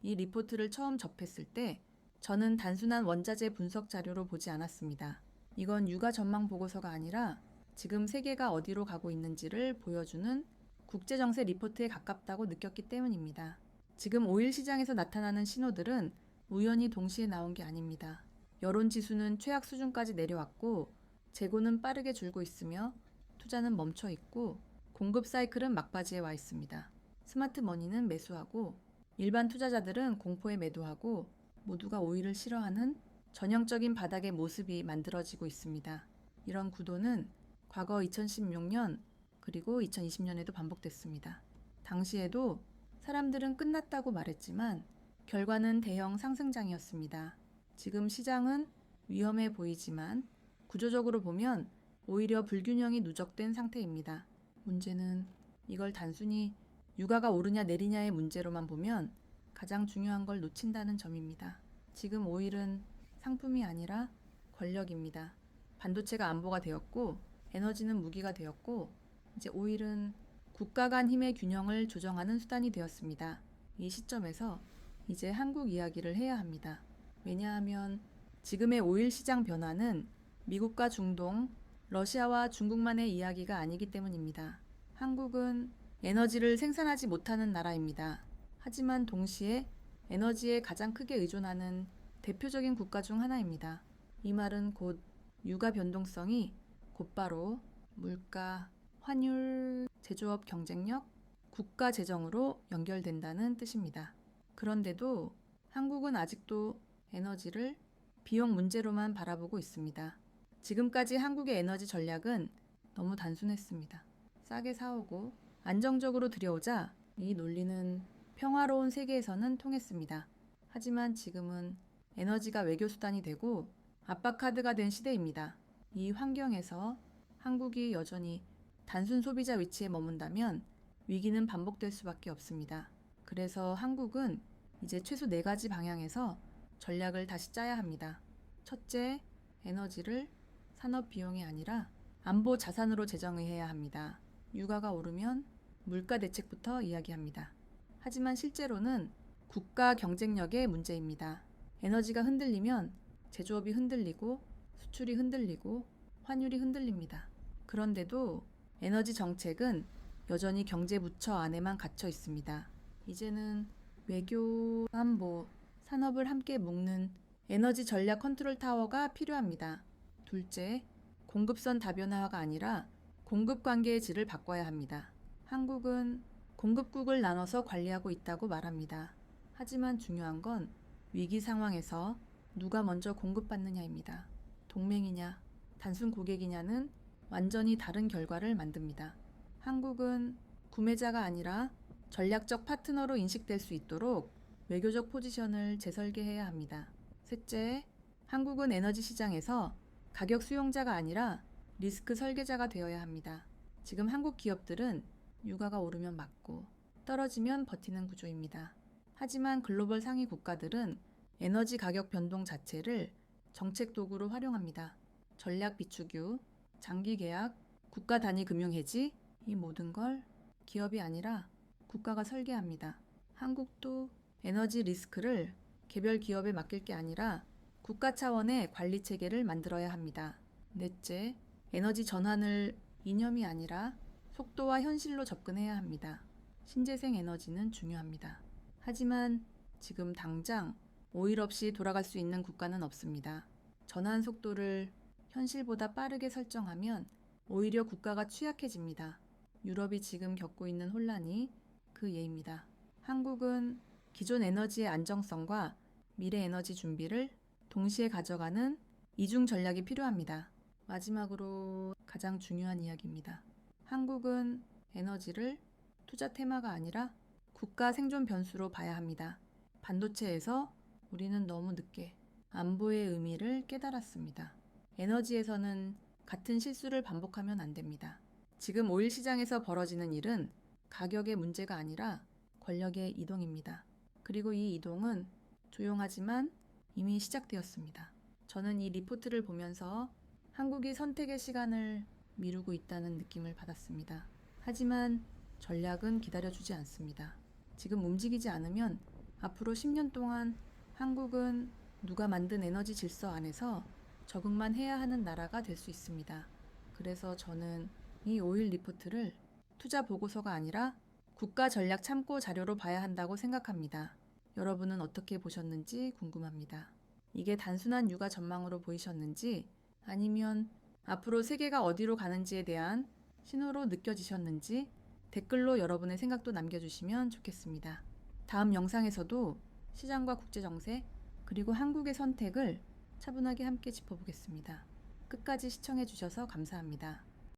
이 리포트를 처음 접했을 때 저는 단순한 원자재 분석 자료로 보지 않았습니다. 이건 육아 전망 보고서가 아니라 지금 세계가 어디로 가고 있는지를 보여주는 국제정세 리포트에 가깝다고 느꼈기 때문입니다. 지금 오일 시장에서 나타나는 신호들은 우연히 동시에 나온 게 아닙니다. 여론 지수는 최악 수준까지 내려왔고 재고는 빠르게 줄고 있으며 투자는 멈춰 있고 공급 사이클은 막바지에 와 있습니다. 스마트 머니는 매수하고 일반 투자자들은 공포에 매도하고 모두가 오일을 싫어하는 전형적인 바닥의 모습이 만들어지고 있습니다. 이런 구도는 과거 2016년 그리고 2020년에도 반복됐습니다. 당시에도 사람들은 끝났다고 말했지만 결과는 대형 상승장이었습니다. 지금 시장은 위험해 보이지만 구조적으로 보면 오히려 불균형이 누적된 상태입니다. 문제는 이걸 단순히 유가가 오르냐 내리냐의 문제로만 보면 가장 중요한 걸 놓친다는 점입니다. 지금 오일은 상품이 아니라 권력입니다. 반도체가 안보가 되었고 에너지는 무기가 되었고 이제 오일은 국가 간 힘의 균형을 조정하는 수단이 되었습니다. 이 시점에서 이제 한국 이야기를 해야 합니다. 왜냐하면 지금의 오일 시장 변화는 미국과 중동, 러시아와 중국만의 이야기가 아니기 때문입니다. 한국은 에너지를 생산하지 못하는 나라입니다. 하지만 동시에 에너지에 가장 크게 의존하는 대표적인 국가 중 하나입니다. 이 말은 곧 유가 변동성이 곧바로 물가, 환율, 제조업 경쟁력, 국가 재정으로 연결된다는 뜻입니다. 그런데도 한국은 아직도 에너지를 비용 문제로만 바라보고 있습니다. 지금까지 한국의 에너지 전략은 너무 단순했습니다. 싸게 사오고 안정적으로 들여오자 이 논리는 평화로운 세계에서는 통했습니다. 하지만 지금은 에너지가 외교 수단이 되고 압박카드가 된 시대입니다. 이 환경에서 한국이 여전히 단순 소비자 위치에 머문다면 위기는 반복될 수밖에 없습니다. 그래서 한국은 이제 최소 4가지 방향에서 전략을 다시 짜야 합니다. 첫째, 에너지를 산업 비용이 아니라 안보 자산으로 재정의해야 합니다. 유가가 오르면 물가 대책부터 이야기합니다. 하지만 실제로는 국가 경쟁력의 문제입니다. 에너지가 흔들리면 제조업이 흔들리고 수출이 흔들리고 환율이 흔들립니다. 그런데도 에너지 정책은 여전히 경제부처 안에만 갇혀 있습니다. 이제는 외교, 안보, 산업을 함께 묶는 에너지 전략 컨트롤 타워가 필요합니다. 둘째, 공급선 다변화가 아니라 공급 관계의 질을 바꿔야 합니다. 한국은 공급국을 나눠서 관리하고 있다고 말합니다. 하지만 중요한 건 위기 상황에서 누가 먼저 공급받느냐입니다. 동맹이냐, 단순 고객이냐는 완전히 다른 결과를 만듭니다. 한국은 구매자가 아니라 전략적 파트너로 인식될 수 있도록 외교적 포지션을 재설계해야 합니다. 셋째, 한국은 에너지 시장에서 가격 수용자가 아니라 리스크 설계자가 되어야 합니다. 지금 한국 기업들은 유가가 오르면 맞고 떨어지면 버티는 구조입니다. 하지만 글로벌 상위 국가들은 에너지 가격 변동 자체를 정책 도구로 활용합니다. 전략 비축유, 장기 계약, 국가 단위 금융 해지, 이 모든 걸 기업이 아니라 국가가 설계합니다. 한국도 에너지 리스크를 개별 기업에 맡길 게 아니라 국가 차원의 관리 체계를 만들어야 합니다. 넷째, 에너지 전환을 이념이 아니라 속도와 현실로 접근해야 합니다. 신재생 에너지는 중요합니다. 하지만 지금 당장 오일 없이 돌아갈 수 있는 국가는 없습니다. 전환 속도를 현실보다 빠르게 설정하면 오히려 국가가 취약해집니다. 유럽이 지금 겪고 있는 혼란이 그 예입니다. 한국은 기존 에너지의 안정성과 미래 에너지 준비를 동시에 가져가는 이중 전략이 필요합니다. 마지막으로 가장 중요한 이야기입니다. 한국은 에너지를 투자 테마가 아니라 국가 생존 변수로 봐야 합니다. 반도체에서 우리는 너무 늦게 안보의 의미를 깨달았습니다. 에너지에서는 같은 실수를 반복하면 안 됩니다. 지금 오일 시장에서 벌어지는 일은 가격의 문제가 아니라 권력의 이동입니다. 그리고 이 이동은 조용하지만 이미 시작되었습니다. 저는 이 리포트를 보면서 한국이 선택의 시간을 미루고 있다는 느낌을 받았습니다. 하지만 전략은 기다려주지 않습니다. 지금 움직이지 않으면 앞으로 10년 동안 한국은 누가 만든 에너지 질서 안에서 적응만 해야 하는 나라가 될 수 있습니다. 그래서 저는 이 오일 리포트를 투자 보고서가 아니라 국가 전략 참고 자료로 봐야 한다고 생각합니다. 여러분은 어떻게 보셨는지 궁금합니다. 이게 단순한 육아 전망으로 보이셨는지 아니면 앞으로 세계가 어디로 가는지에 대한 신호로 느껴지셨는지 댓글로 여러분의 생각도 남겨주시면 좋겠습니다. 다음 영상에서도 시장과 국제 정세 그리고 한국의 선택을 차분하게 함께 짚어보겠습니다. 끝까지 시청해주셔서 감사합니다.